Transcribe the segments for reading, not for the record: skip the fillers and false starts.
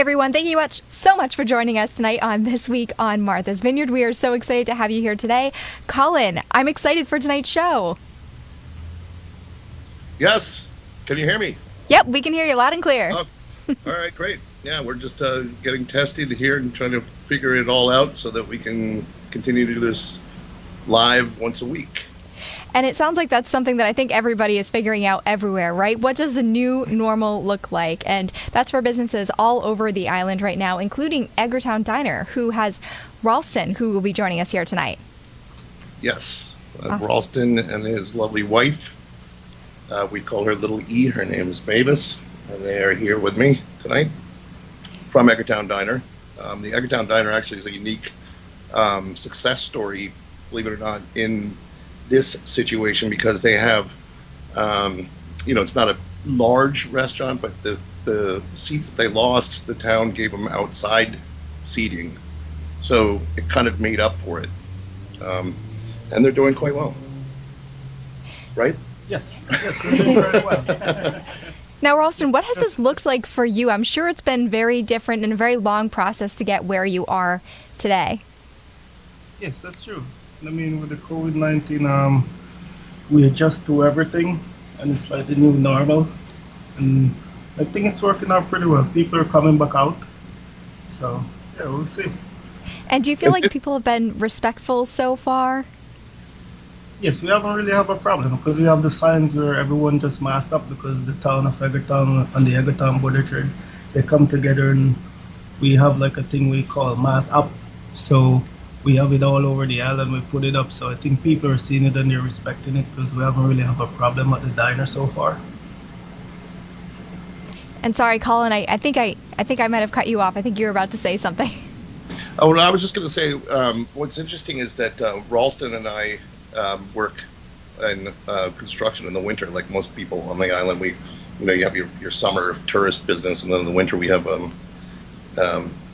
everyone. Thank you so much for joining us tonight on This Week on Martha's Vineyard. We are so excited to have you here today. Colin, I'm excited for tonight's show. Yes. Can you hear me? Yep, we can hear you loud and clear. Oh, all right, great. Yeah, we're just getting tested here and trying to figure it all out so that we can continue to do this live once a week. And it sounds like that's something that I think everybody is figuring out everywhere, right? What does the new normal look like? And that's for businesses all over the island right now, including Edgartown Diner, who has Ralston, who will be joining us here tonight. Yes. Awesome. Ralston and his lovely wife. We call her Little E. Her name is Mavis. And they are here with me tonight from Edgartown Diner. The Edgartown Diner actually is a unique success story, believe it or not, in this situation, because they have, it's not a large restaurant, but the seats that they lost, the town gave them outside seating. So it kind of made up for it. And they're doing quite well. Right? Yes, we're doing very well. Now, Ralston, what has this looked like for you? I'm sure it's been very different and a very long process to get where you are today. Yes, that's true. I mean, with the COVID-19, we adjust to everything, and it's like the new normal. And I think it's working out pretty well. People are coming back out. So, yeah, we'll see. And do you feel like people have been respectful so far? Yes, we haven't really have a problem because we have the signs where everyone just masked up, because the town of Edgartown and the Edgartown border trade, they come together and we have like a thing we call mask up. So we have it all over the island. We put it up, so I think people are seeing it and they're respecting it, because we haven't really have a problem at the diner so far. And sorry, Colin, I think I might have cut you off. I think you were about to say something. Oh, well, I was just going to say, what's interesting is that Ralston and I work in construction in the winter, like most people on the island. You have your summer tourist business, and then in the winter we have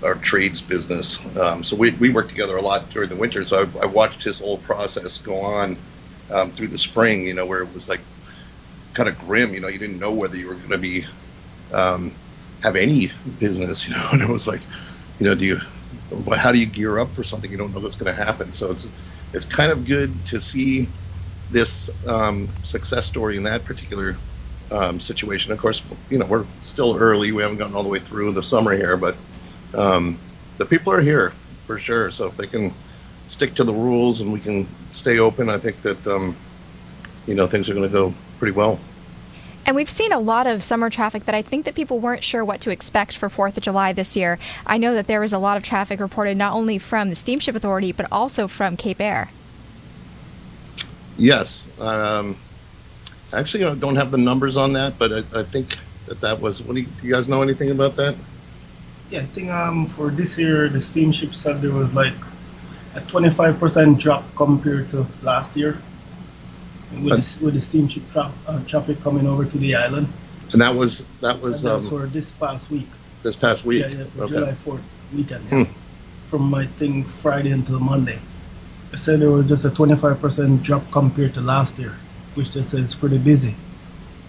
our trades business. So we work together a lot during the winter. So I watched his whole process go on through the spring, where it was like kind of grim. You didn't know whether you were going to be have any business, and it was like, how do you gear up for something you don't know what's going to happen? So it's kind of good to see this success story in that particular situation. Of course, we're still early. We haven't gotten all the way through the summer here, but the people are here for sure. So if they can stick to the rules and we can stay open, I think that things are going to go pretty well. And we've seen a lot of summer traffic that I think that people weren't sure what to expect for 4th of July this year. I know that there was a lot of traffic reported not only from the Steamship Authority, but also from Cape Air. Yes. Actually, I don't have the numbers on that, but I think that was, do you guys know anything about that? Yeah, I think for this year, the steamship said there was like a 25% drop compared to last year with the steamship traffic coming over to the island. And that was for this past week. This past week. Yeah, for okay. July 4th weekend. From I think Friday until Monday. They said there was just a 25% drop compared to last year, which they said is pretty busy.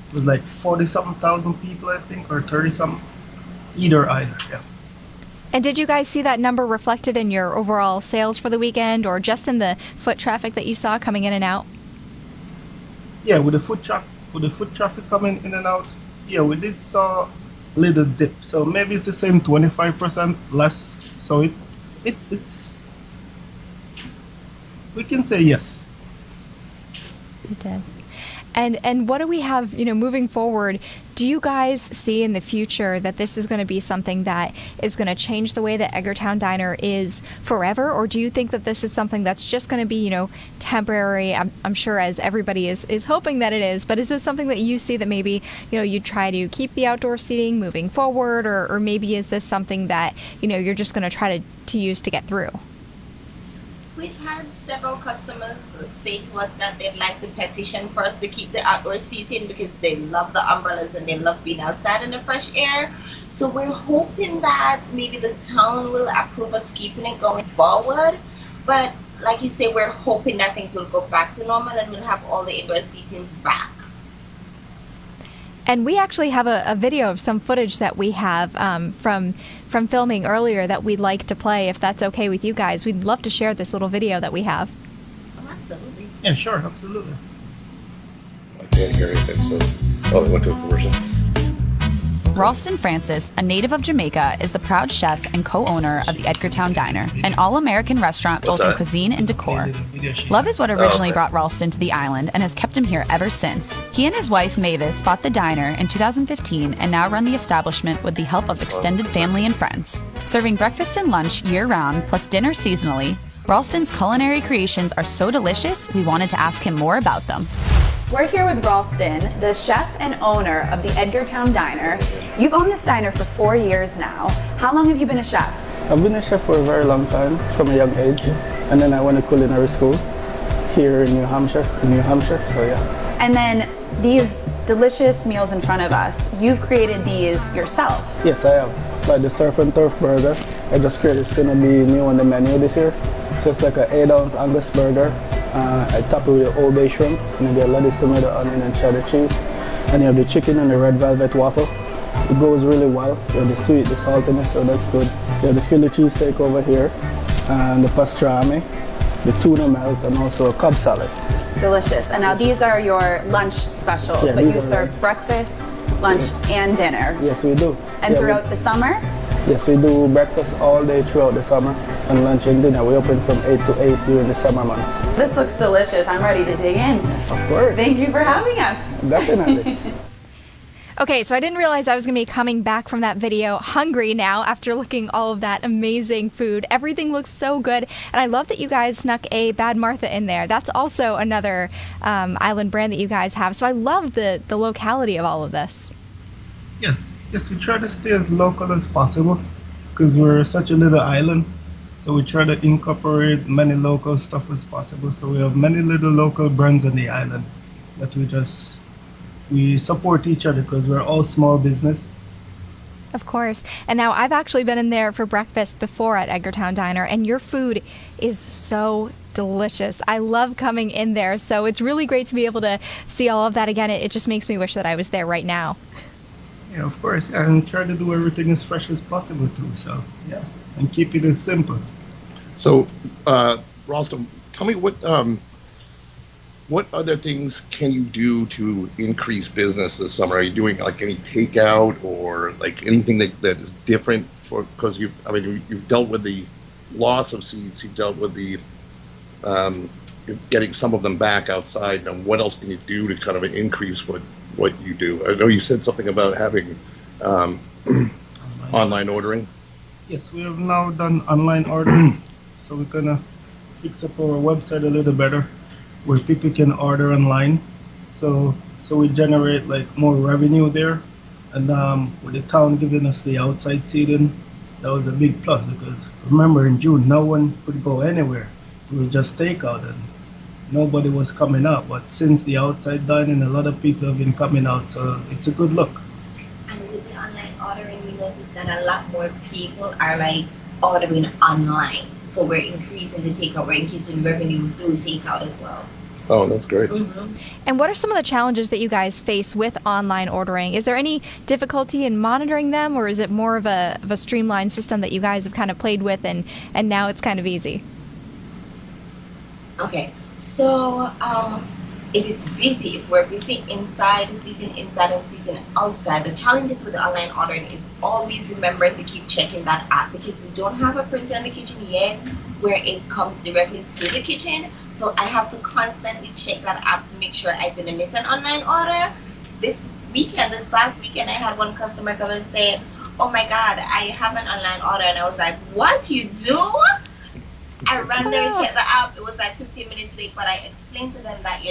It was like 40-something thousand people, I think, or 30-something. Either, yeah. And did you guys see that number reflected in your overall sales for the weekend, or just in the foot traffic that you saw coming in and out? Yeah, with the foot traffic coming in and out, yeah, we did saw a little dip. So maybe it's the same 25% less. So it's we can say yes. You did. And what do we have, moving forward? Do you guys see in the future that this is going to be something that is going to change the way that Edgartown Diner is forever? Or do you think that this is something that's just going to be, temporary? I'm sure, as everybody is hoping that it is. But is this something that you see that maybe, you try to keep the outdoor seating moving forward? Or maybe is this something that, you're just going to try to use to get through? We've had several customers say to us that they'd like to petition for us to keep the outdoor seating because they love the umbrellas and they love being outside in the fresh air. So we're hoping that maybe the town will approve us keeping it going forward. But like you say, we're hoping that things will go back to normal and we'll have all the indoor seatings back. And we actually have a video of some footage that we have from filming earlier that we'd like to play, if that's okay with you guys. We'd love to share this little video that we have. Oh, absolutely. Yeah, sure, absolutely. I can't hear anything, so... Oh, they went to a commercial. Ralston Francis, a native of Jamaica, is the proud chef and co-owner of the Edgartown Diner, an all-American restaurant both in cuisine and decor. Love is what originally brought Ralston to the island and has kept him here ever since. He and his wife Mavis bought the diner in 2015 and now run the establishment with the help of extended family and friends. Serving breakfast and lunch year-round, plus dinner seasonally, Ralston's culinary creations are so delicious, we wanted to ask him more about them. We're here with Ralston, the chef and owner of the Edgartown Diner. You've owned this diner for 4 years now. How long have you been a chef? I've been a chef for a very long time, from a young age. And then I went to culinary school here in New Hampshire, so yeah. And then these delicious meals in front of us, you've created these yourself. Yes, I have. Like the surf and turf burger, I just created, it's gonna be new on the menu this year. Just like an 8-ounce Angus burger. I top it with Old Bay shrimp, and you get lettuce, tomato, onion, and cheddar cheese. And you have the chicken and the red velvet waffle. It goes really well. You have the sweet, the saltiness, so that's good. You have the Philly cheesesteak over here, and the pastrami, the tuna melt, and also a Cobb salad. Delicious. And now these are your lunch specials, Yeah, but you these are serve breakfast, lunch, and dinner. Yes, we do. And Yeah, throughout the summer? Yes, we do breakfast all day throughout the summer, and lunch and dinner. We open from 8 to 8 during the summer months. This looks delicious. I'm ready to dig in. Of course. Thank you for having us. Definitely. Okay, so I didn't realize I was going to be coming back from that video hungry now after looking all of that amazing food. Everything looks so good, and I love that you guys snuck a Bad Martha in there. That's also another island brand that you guys have, so I love the locality of all of this. Yes, we try to stay as local as possible because we're such a little island. So we try to incorporate many local stuff as possible. So we have many little local brands on the island that we support each other because we're all small business. Of course. And now I've actually been in there for breakfast before at Edgartown Diner, and your food is so delicious. I love coming in there, so it's really great to be able to see all of that again. It just makes me wish that I was there right now. Yeah, of course, and try to do everything as fresh as possible too. So yeah, and keep it as simple. So, Ralston, tell me what other things can you do to increase business this summer? Are you doing like any takeout or like anything that is different for, because you've dealt with the loss of seats, you've dealt with the getting some of them back outside, and what else can you do to kind of increase what you do? I know you said something about having online ordering. Yes, we have now done online ordering, so we're gonna fix up our website a little better, where people can order online. So we generate like more revenue there, and with the town giving us the outside seating, that was a big plus because remember in June no one could go anywhere. It was just takeout and nobody was coming out. But since the outside dining, a lot of people have been coming out, so it's a good look. And with the online ordering, we noticed that a lot more people are like ordering online. So we're increasing the takeout, we're increasing revenue through takeout as well. Oh, that's great. Mm-hmm. And what are some of the challenges that you guys face with online ordering? Is there any difficulty in monitoring them, or is it more of a streamlined system that you guys have kind of played with and now it's kind of easy? Okay, so if it's busy, if we're busy inside, seating inside and seating outside, the challenges with the online ordering is always remember to keep checking that app, because we don't have a printer in the kitchen yet where it comes directly to the kitchen. So I have to constantly check that app to make sure I didn't miss an online order. This past weekend, I had one customer come and say, "Oh my God, I have an online order," and I was like, "What, you do?" I ran there and checked the app. It was like 15 minutes late, but I explained to them that,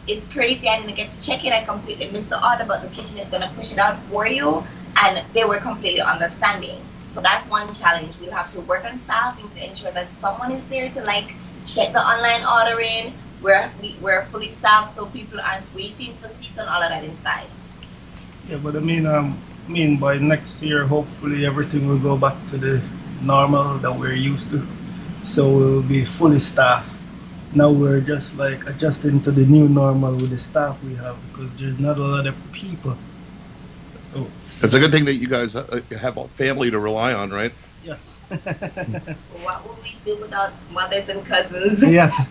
it's crazy. I didn't get to check it. I completely missed the order, but the kitchen is going to push it out for you. And they were completely understanding. So that's one challenge. We'll have to work on staffing to ensure that someone is there to check the online ordering. We're fully staffed, so people aren't waiting for seats and all of that inside. Yeah, but I mean by next year, hopefully everything will go back to the normal that we're used to. So we'll be fully staffed. Now we're just adjusting to the new normal with the staff we have, because there's not a lot of people It's a good thing that you guys have a family to rely on, right? Yes. What would we do without mothers and cousins? Yes.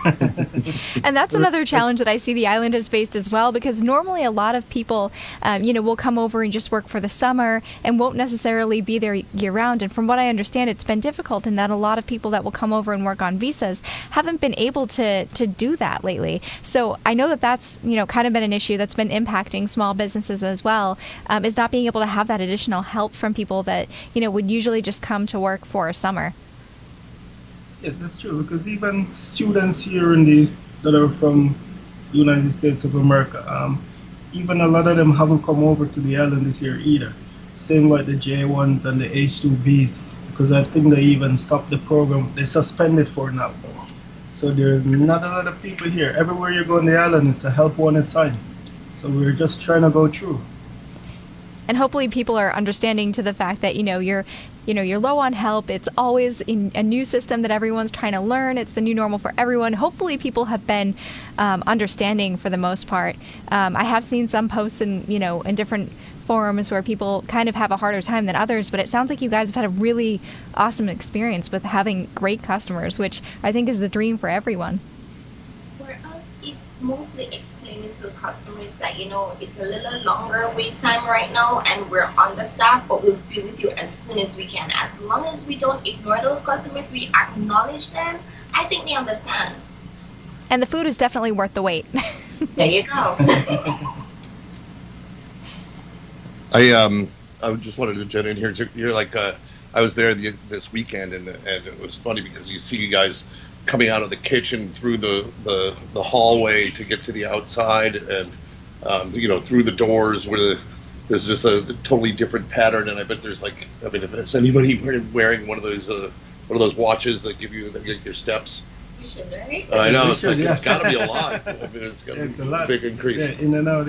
And that's another challenge that I see the island has faced as well, because normally a lot of people, will come over and just work for the summer and won't necessarily be there year round. And from what I understand, it's been difficult in that a lot of people that will come over and work on visas haven't been able to do that lately. So I know that that's, kind of been an issue that's been impacting small businesses as well, is not being able to have that additional help from people that, would usually just come to work for a summer. Yes, that's true, because even students here that are from the United States of America, even a lot of them haven't come over to the island this year either. Same like the J1s and the H2Bs, because I think they even stopped the program. They suspended for now. So there's not a lot of people here. Everywhere you go on the island, it's a help wanted sign. So we're just trying to go through. And hopefully people are understanding to the fact that, you're low on help. It's always in a new system that everyone's trying to learn. It's the new normal for everyone. Hopefully people have been understanding for the most part. I have seen some posts in different forums where people kind of have a harder time than others, but it sounds like you guys have had a really awesome experience with having great customers, which I think is the dream for everyone. For us, it's mostly explaining to the customers that, it's a little longer wait time right now and we're understaffed, but we'll be with you as soon as we can. As long as we don't ignore those customers, we acknowledge them, I think they understand. And the food is definitely worth the wait. There you go. I just wanted to jet in here. You're like, I was there this weekend, and it was funny because you see you guys coming out of the kitchen through the hallway to get to the outside, and through the doors where there's just a totally different pattern. And I bet there's if there's anybody wearing one of those watches that give you your steps. You should, right? I know It's got to be a lot. It's got to be a big increase. Yeah, in and out.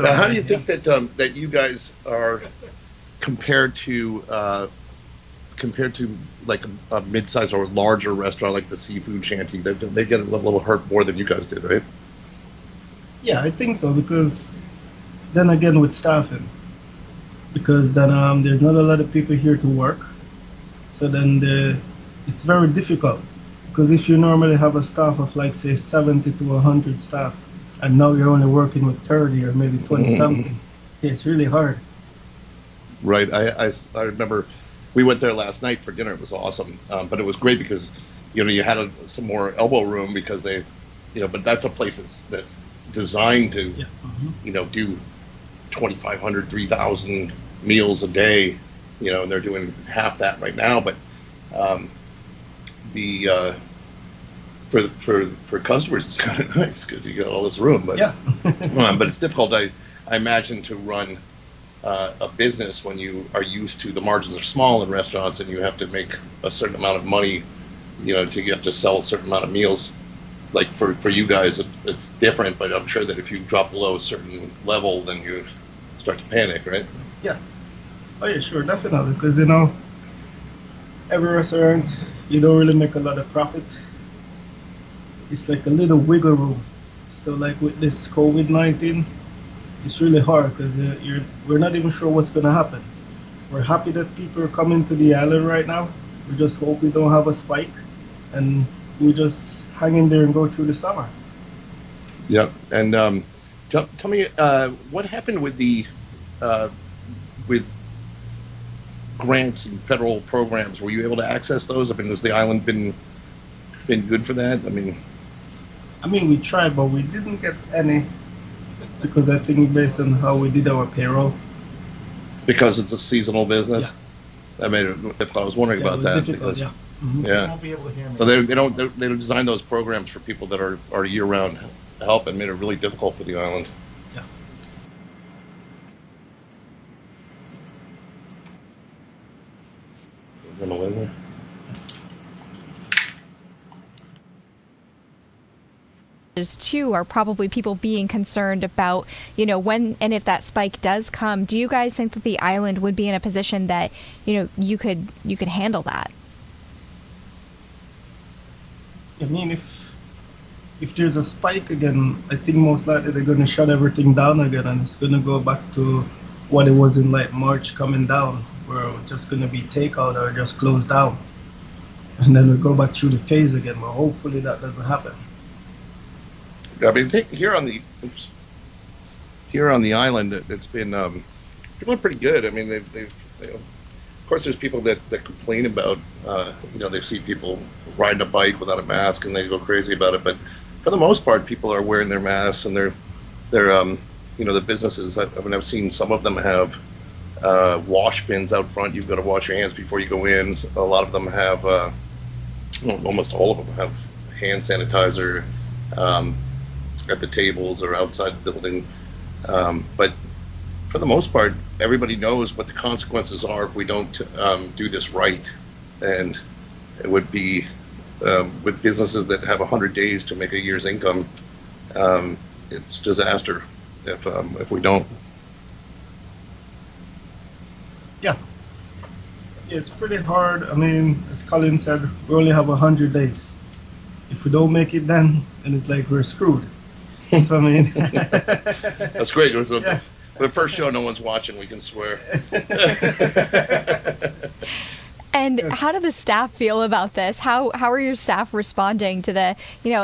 Now, how do you think that you guys are compared to like a mid-sized or larger restaurant like the Seafood Shanty? They get a little hurt more than you guys did, right? Yeah, I think so, because then again with staffing, because then there's not a lot of people here to work, so then it's very difficult. Because if you normally have a staff of like say 70 to 100 staff, and now you're only working with 30 or maybe 20 something, it's really hard. Right. I remember we went there last night for dinner. It was awesome, but it was great because you had some more elbow room because they, but that's a place that's designed to do 2,500, 3,000 meals a day, and they're doing half that right now, but for customers, it's kind of nice because you got all this room. But but it's difficult, I imagine, to run a business when you are used to the margins are small in restaurants and you have to make a certain amount of money, you have to sell a certain amount of meals. Like for you guys, it's different, but I'm sure that if you drop below a certain level, then you start to panic, right? Yeah. Oh yeah, sure, definitely, because every restaurant, you don't really make a lot of profit. It's like a little wiggle room. So like with this COVID-19, it's really hard because we're not even sure what's going to happen. We're happy that people are coming to the island right now. We just hope we don't have a spike, and we just hang in there and go through the summer. Yeah, and tell me what happened with with grants and federal programs. Were you able to access those? I mean, has the island been good for that? I mean, we tried, but we didn't get any, because I think based on how we did our payroll. Because it's a seasonal business? Yeah. I mean, I was wondering about that. Because, yeah. Mm-hmm. Yeah. Won't be able to hear me. So they don't design those programs for people that are year-round help, and made it really difficult for the island. Yeah. Is Emmalyn there? Too are probably people being concerned about, when and if that spike does come. Do you guys think that the island would be in a position that, you could handle that? I mean, if there's a spike again, I think most likely they're going to shut everything down again, and it's going to go back to what it was in like March coming down, where it was just going to be takeout or just close down. And then we go back through the phase again, but hopefully that doesn't happen. I mean, here on the island, it's been people are pretty good. I mean, they've of course there's people that complain about they see people riding a bike without a mask and they go crazy about it. But for the most part, people are wearing their masks and they're the businesses. I've seen some of them have wash bins out front. You've got to wash your hands before you go in. A lot of them have, almost all of them have hand sanitizer at the tables or outside the building. But for the most part, everybody knows what the consequences are if we don't do this right. And it would be with businesses that have 100 days to make a year's income, it's disaster if we don't. Yeah, it's pretty hard. I mean, as Colin said, we only have 100 days. If we don't make it then it's like we're screwed. So I mean, that's great. The first show no one's watching, we can swear. And how do the staff feel about this? How are your staff responding to the,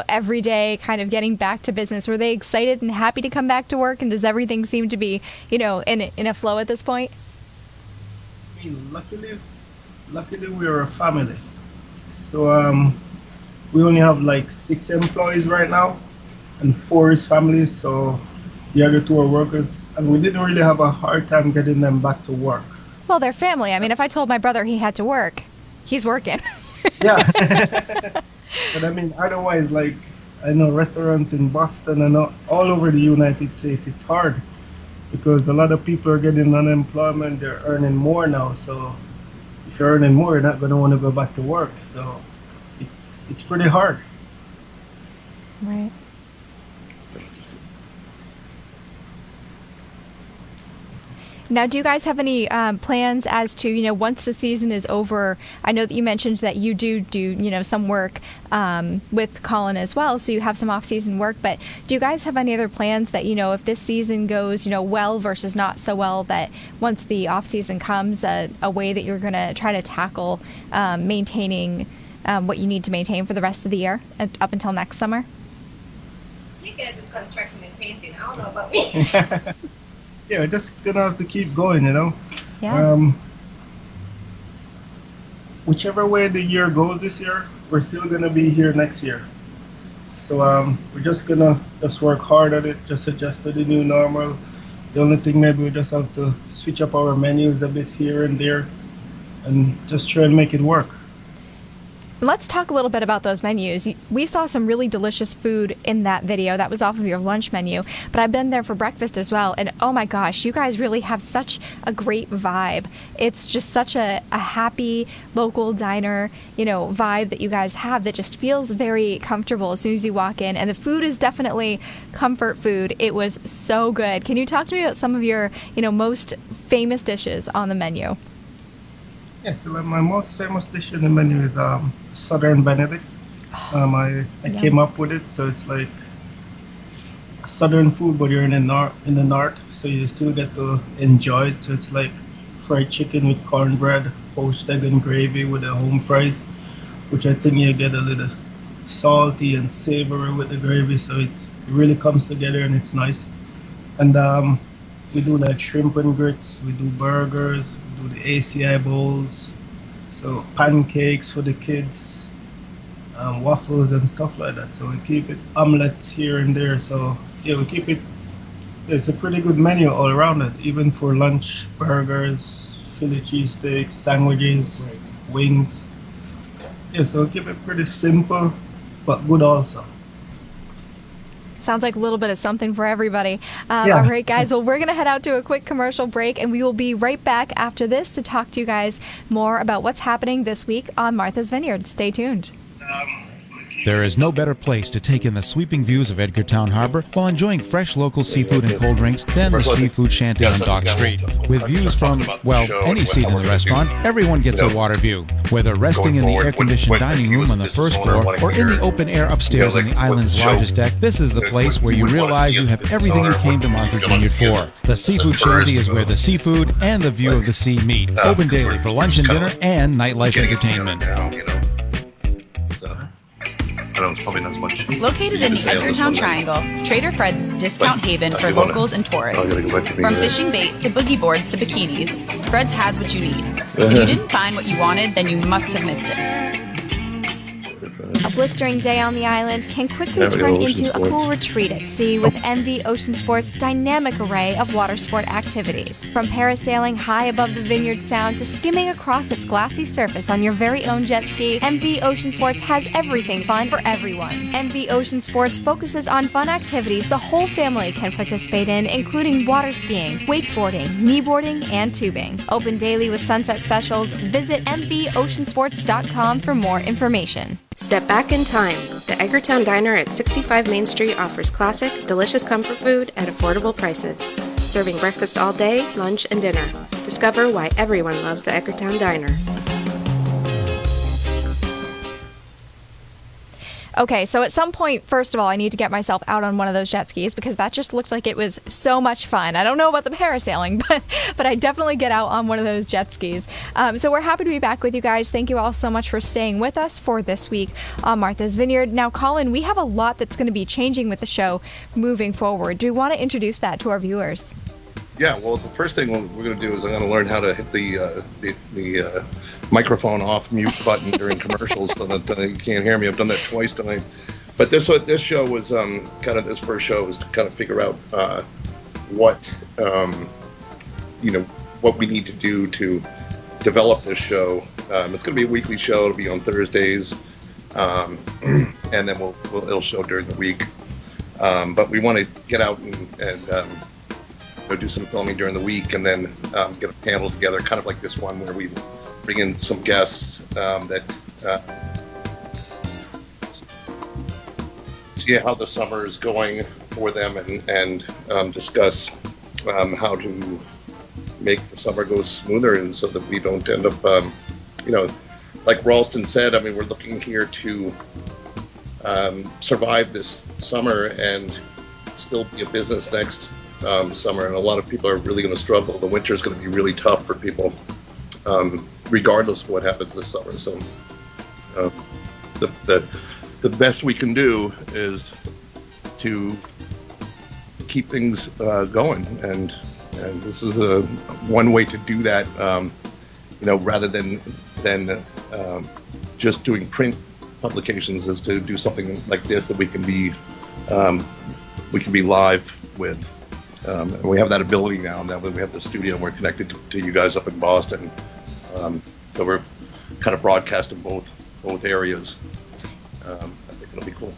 everyday kind of getting back to business? Were they excited and happy to come back to work? And does everything seem to be, in a flow at this point? I mean, luckily we're a family. So we only have like 6 employees right now, and 4 is family. So the other 2 are workers, and we didn't really have a hard time getting them back to work. Well, they're family. I mean, if I told my brother he had to work, he's working. Yeah. But I mean, otherwise, like, I know restaurants in Boston and all over the United States, it's hard because a lot of people are getting unemployment. They're earning more now. So if you're earning more, you're not going to want to go back to work. So it's pretty hard. Right. Now, do you guys have any plans as to, once the season is over? I know that you mentioned that you do, some work with Colin as well, so you have some off-season work. But do you guys have any other plans that, if this season goes, well versus not so well, that once the off-season comes, a way that you're going to try to tackle maintaining what you need to maintain for the rest of the year up until next summer? You good with construction and painting. I don't know about me. Yeah, just gonna have to keep going, Yeah. Whichever way the year goes this year, we're still gonna be here next year. So we're just gonna work hard at it, just adjust to the new normal. The only thing maybe we just have to switch up our menus a bit here and there, and just try and make it work. Let's talk a little bit about those menus. We saw some really delicious food in that video. That was off of your lunch menu, but I've been there for breakfast as well. And oh my gosh, you guys really have such a great vibe. It's just such a happy local diner, vibe that you guys have that just feels very comfortable as soon as you walk in. And the food is definitely comfort food. It was so good. Can you talk to me about some of your, most famous dishes on the menu? Yeah, so my most famous dish in the menu is Southern Benedict. I came up with it, so it's like a Southern food, but you're in the north, so you still get to enjoy it. So it's like fried chicken with cornbread, poached egg and gravy with the home fries, which I think you get a little salty and savory with the gravy, so it really comes together and it's nice. And we do like shrimp and grits, we do burgers, we do the ACI bowls, so pancakes for the kids, waffles and stuff like that. So we keep it, omelets here and there. So yeah, we keep it. It's a pretty good menu all around it, even for lunch, burgers, Philly cheesesteaks, sandwiches, wings. Yeah, so we keep it pretty simple, but good also. Sounds like a little bit of something for everybody. Yeah. All right, guys. Well, we're going to head out to a quick commercial break, and we will be right back after this to talk to you guys more about what's happening this week on Martha's Vineyard. Stay tuned. There is no better place to take in the sweeping views of Edgartown Harbor while enjoying fresh local seafood and cold drinks than the Seafood Shanty on Dock Street. With views from, well, any seat in the restaurant, everyone gets a water view. Whether resting in the air-conditioned dining room on the first floor or in the open air upstairs on the island's largest deck, this is the place where you realize you have everything you came to Martha's Vineyard for. The Seafood Shanty is where the seafood and the view of the sea meet. Open daily for lunch and dinner and nightlife entertainment. I know it's probably not as much. Located in the Edgartown Triangle, Trader Fred's is a discount haven for locals and tourists. From fishing bait to boogie boards to bikinis, Fred's has what you need. If you didn't find what you wanted, then you must have missed it. A blistering day on the island can quickly turn into a cool retreat at sea with MV Ocean Sports' dynamic array of water sport activities. From parasailing high above the Vineyard Sound to skimming across its glassy surface on your very own jet ski, MV Ocean Sports has everything fun for everyone. MV Ocean Sports focuses on fun activities the whole family can participate in, including water skiing, wakeboarding, kneeboarding, and tubing. Open daily with sunset specials. Visit mvoceansports.com for more information. Step back in time. The Edgartown Diner at 65 Main Street offers classic, delicious comfort food at affordable prices. Serving breakfast all day, lunch, and dinner. Discover why everyone loves the Edgartown Diner. Okay, so at some point, first of all, I need to get myself out on one of those jet skis because that just looked like it was so much fun. I don't know about the parasailing, but I definitely get out on one of those jet skis. So we're happy to be back with you guys. Thank you all so much for staying with us for this week on Martha's Vineyard. Now, Colin, we have a lot that's going to be changing with the show moving forward. Do you want to introduce that to our viewers? Yeah, well, the first thing we're going to do is I'm going to learn how to hit the microphone off mute button during commercials so that you can't hear me. I've done that twice tonight. But this show was this first show was to kind of figure out what we need to do to develop this show. It's going to be a weekly show. It'll be on Thursdays, and then it'll show during the week. But we want to get out and do some filming during the week, and then get a panel together, kind of like this one where we bring in some guests that see how the summer is going for them, and discuss how to make the summer go smoother, and so that we don't end up, like Ralston said. I mean, we're looking here to survive this summer and still be a business next summer, and a lot of people are really going to struggle. The winter is going to be really tough for people, regardless of what happens this summer. So the best we can do is to keep things going, and this is one way to do that. Rather than just doing print publications, is to do something like this that we can be live with. And we have that ability now that we have the studio and we're connected to you guys up in Boston. So we're kind of broadcasting both areas. I think it'll be cool.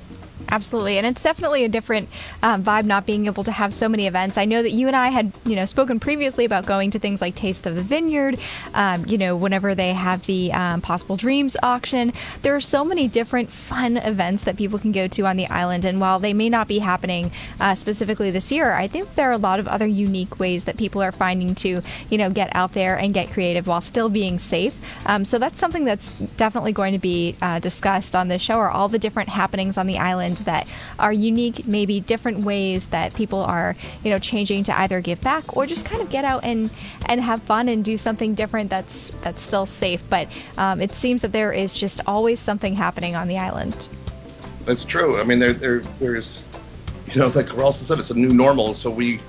Absolutely. And it's definitely a different vibe not being able to have so many events. I know that you and I had, spoken previously about going to things like Taste of the Vineyard, whenever they have the Possible Dreams auction. There are so many different fun events that people can go to on the island. And while they may not be happening specifically this year, I think there are a lot of other unique ways that people are finding to, get out there and get creative while still being safe. So that's something that's definitely going to be discussed on this show, are all the different happenings on the island that are unique, maybe different ways that people are, changing to either give back or just kind of get out and have fun and do something different that's still safe. But it seems that there is just always something happening on the island. That's true. I mean, there's, like Ralston said, it's a new normal. So we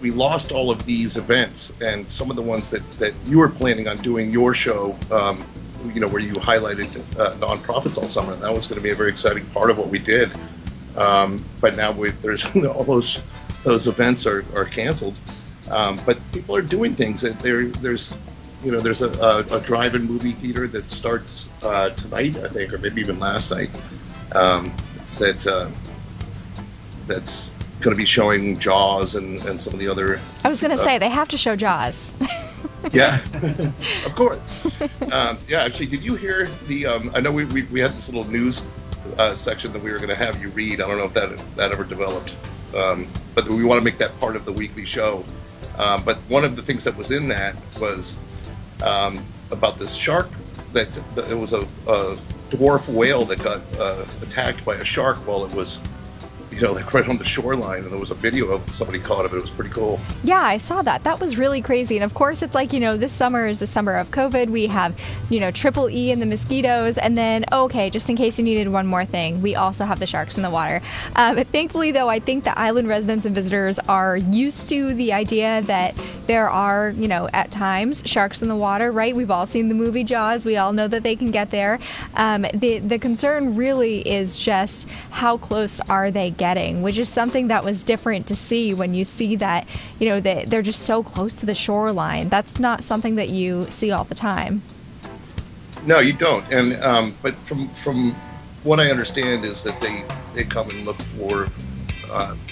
lost all of these events, and some of the ones that you were planning on doing your show, where you highlighted nonprofits all summer. That was going to be a very exciting part of what we did. But now there's all those events are canceled. But people are doing things. There's a drive-in movie theater that starts tonight, I think, or maybe even last night. That's going to be showing Jaws and some of the other. I was going to say they have to show Jaws. Yeah, of course. Actually, did you hear the? I know we had this little news section that we were going to have you read. I don't know if that ever developed, but we want to make that part of the weekly show. But one of the things that was in that was about this shark that it was a dwarf whale that got attacked by a shark while it was, like right on the shoreline, and there was a video of somebody caught it. It was pretty cool. Yeah, I saw that. That was really crazy. And of course, it's like, this summer is the summer of COVID. We have, triple E and the mosquitoes. And then, okay, just in case you needed one more thing, we also have the sharks in the water. Thankfully, though, I think the island residents and visitors are used to the idea that there are, at times sharks in the water, right? We've all seen the movie Jaws. We all know that they can get there. The concern really is just how close are they getting, which is something that was different to see when you see that, that they're just so close to the shoreline. That's not something that you see all the time. No, you don't. And but from what I understand is that they come and look for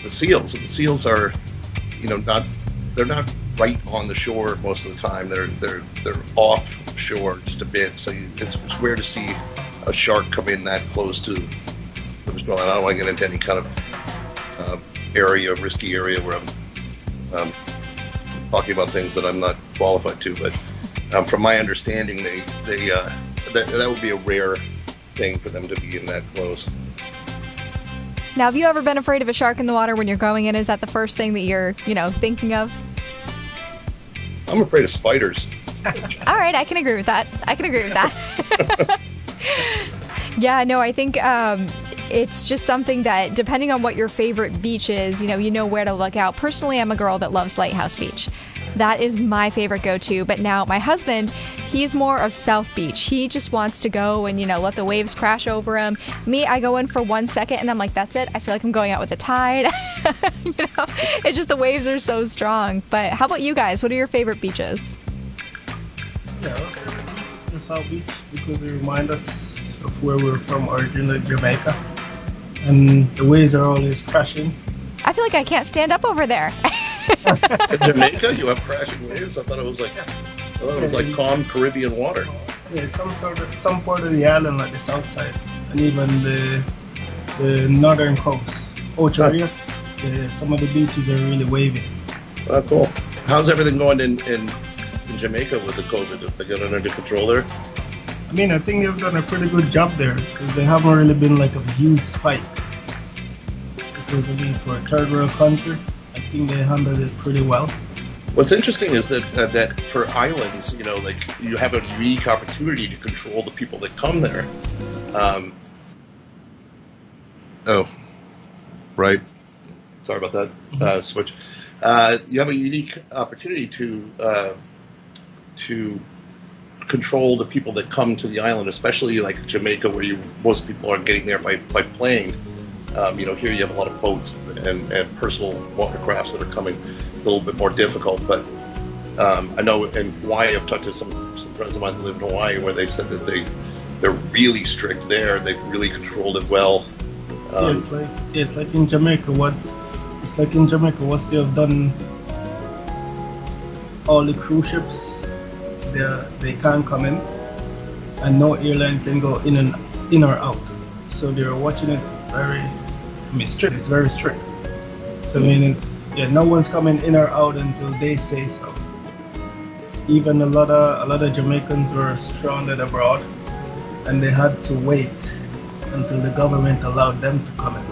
the seals. And the seals are, they're not right on the shore most of the time. They're off shore just a bit. So it's rare to see a shark come in that close to the shoreline. I don't want to get into any kind of risky area where I'm talking about things that I'm not qualified to. But from my understanding, that would be a rare thing for them to be in that close. Now, have you ever been afraid of a shark in the water when you're going in? Is that the first thing that you're, thinking of? I'm afraid of spiders. All right, I can agree with that. Yeah, no, I think it's just something that, depending on what your favorite beach is, you know where to look out. Personally, I'm a girl that loves Lighthouse Beach. That is my favorite go-to. But now my husband, he's more of South Beach. He just wants to go and, let the waves crash over him. Me, I go in for 1 second and I'm like, that's it. I feel like I'm going out with the tide. It's just the waves are so strong. But how about you guys? What are your favorite beaches? Yeah, the South Beach, because they remind us of where we're from originally, Jamaica. And the waves are always crashing. I feel like I can't stand up over there. In Jamaica, you have crashing waves? I thought it was like calm Caribbean water. Yeah, some part of the island, like the south side, and even the northern coast. Ocho Rios, some of the beaches are really wavy. Oh, cool. How's everything going in Jamaica with the COVID? Have they got it under control there? I mean, I think they've done a pretty good job there, because they haven't really been like a huge spike. Because, for a third world country, I think they handled it pretty well. What's interesting is that for islands, you have a unique opportunity to control the people that come there. Right. Sorry about that. Switch. You have a unique opportunity to control the people that come to the island, especially like Jamaica, where most people are getting there by plane. Here you have a lot of boats and personal watercrafts that are coming. It's a little bit more difficult, but I know in Hawaii, I've talked to some friends of mine that live in Hawaii, where they said that they're really strict there. They've really controlled it well. It's like in Jamaica. What they have done, all the cruise ships, they can't come in, and no airline can go in or out. So they're watching it strict. It's very strict. So no one's coming in or out until they say so. Even a lot of Jamaicans were stranded abroad, and they had to wait until the government allowed them to come in.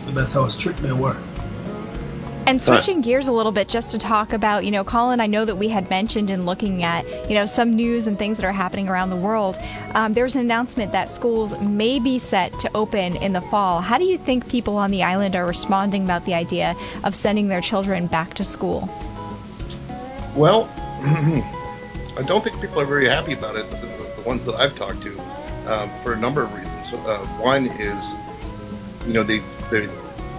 So that's how strict they were. And switching gears a little bit, just to talk about, Colin, I know that we had mentioned in looking at, some news and things that are happening around the world. There's an announcement that schools may be set to open in the fall. How do you think people on the island are responding about the idea of sending their children back to school? Well, I don't think people are very happy about it, the ones that I've talked to, for a number of reasons. One is,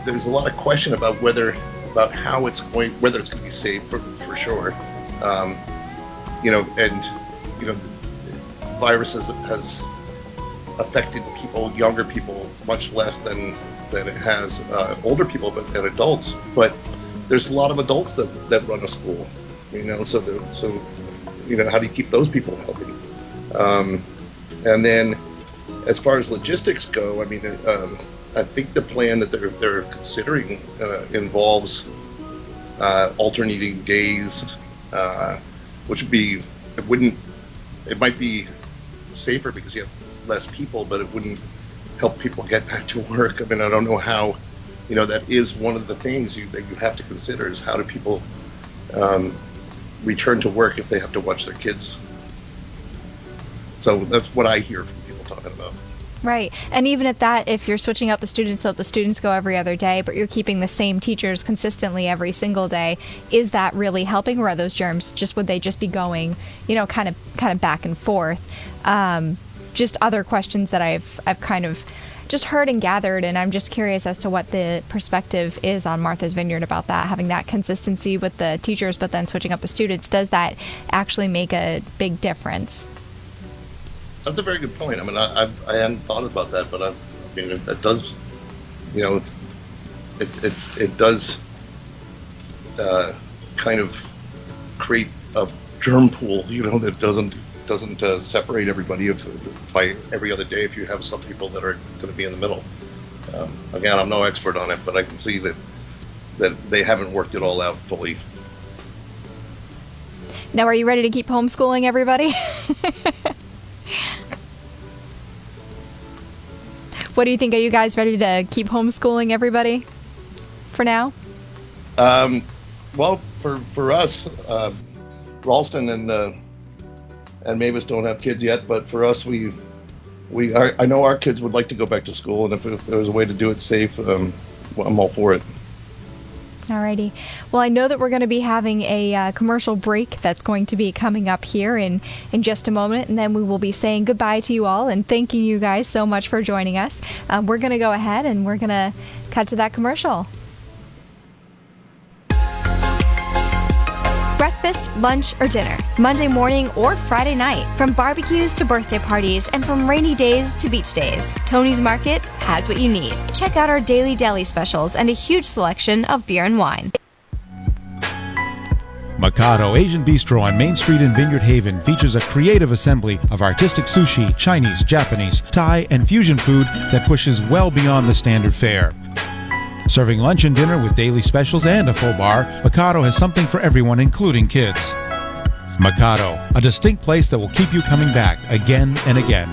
there's a lot of question about whether it's going to be safe for sure. Virus has affected younger people, much less than it has older people, and adults. But there's a lot of adults that run a school, so how do you keep those people healthy? And then, as far as logistics go, I mean, I think the plan that they're considering involves alternating days, which would be it might be safer because you have less people, but it wouldn't help people get back to work. I mean, I don't know how, that is one of the things that you have to consider is how do people return to work if they have to watch their kids. So that's what I hear from people talking about. Right. And even at that, if you're switching out the students so that the students go every other day, but you're keeping the same teachers consistently every single day, is that really helping, or are those germs would they just be going, kind of back and forth? Just other questions that I've kind of just heard and gathered, and I'm just curious as to what the perspective is on Martha's Vineyard about that, having that consistency with the teachers, but then switching up the students. Does that actually make a big difference? That's a very good point. I mean, I hadn't thought about that, but I mean, that does, it does kind of create a germ pool, that doesn't separate everybody by every other day if you have some people that are going to be in the middle. Again, I'm no expert on it, but I can see that they haven't worked it all out fully. Now, are you ready to keep homeschooling everybody? What do you think? Are you guys ready to keep homeschooling everybody for now? Well, for us, Ralston and Mavis don't have kids yet, but for us, I know our kids would like to go back to school, and if there was a way to do it safe, I'm all for it. Alrighty. Well, I know that we're going to be having a commercial break that's going to be coming up here in just a moment, and then we will be saying goodbye to you all and thanking you guys so much for joining us. We're going to go ahead and we're going to cut to that commercial. Breakfast, lunch, or dinner, Monday morning or Friday night, from barbecues to birthday parties and from rainy days to beach days, Tony's Market has what you need. Check out our daily deli specials and a huge selection of beer and wine. Mikado Asian Bistro on Main Street in Vineyard Haven features a creative assembly of artistic sushi, Chinese, Japanese, Thai, and fusion food that pushes well beyond the standard fare. Serving lunch and dinner with daily specials and a full bar, Mikado has something for everyone, including kids. Mikado, a distinct place that will keep you coming back again and again.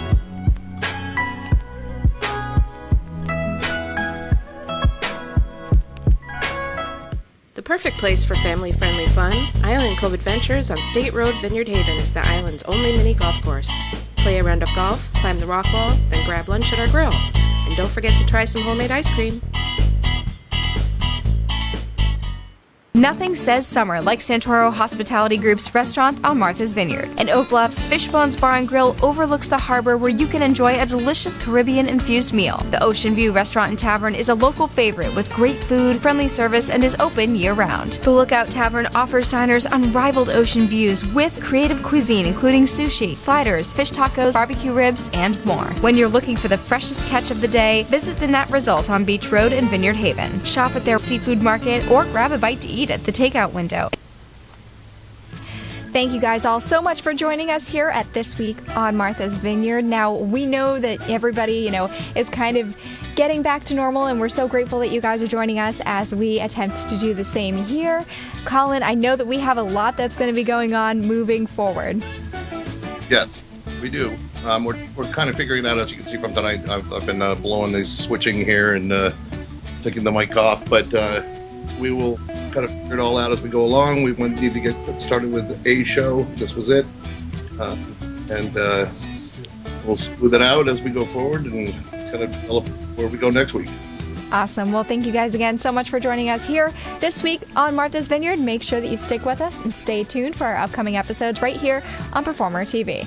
The perfect place for family-friendly fun, Island Cove Adventures on State Road, Vineyard Haven is the island's only mini golf course. Play a round of golf, climb the rock wall, then grab lunch at our grill. And don't forget to try some homemade ice cream. Nothing says summer like Santoro Hospitality Group's restaurant on Martha's Vineyard. And Oak Bluff's Fishbones Bar and Grill overlooks the harbor where you can enjoy a delicious Caribbean-infused meal. The Ocean View Restaurant and Tavern is a local favorite with great food, friendly service, and is open year-round. The Lookout Tavern offers diners unrivaled ocean views with creative cuisine including sushi, sliders, fish tacos, barbecue ribs, and more. When you're looking for the freshest catch of the day, visit the Net Result on Beach Road in Vineyard Haven. Shop at their seafood market or grab a bite to eat at the takeout window. Thank you guys all so much for joining us here at This Week on Martha's Vineyard. Now, we know that everybody, is kind of getting back to normal, and we're so grateful that you guys are joining us as we attempt to do the same here. Colin, I know that we have a lot that's going to be going on moving forward. Yes, we do. We're kind of figuring out, as you can see from tonight, I've been blowing this switching here and taking the mic off, but we will kind of figure it all out as we go along. We need to get started with a show. This was it. And we'll smooth it out as we go forward and kind of develop where we go next week. Awesome. Well, thank you guys again so much for joining us here this week on Martha's Vineyard. Make sure that you stick with us and stay tuned for our upcoming episodes right here on Performer TV.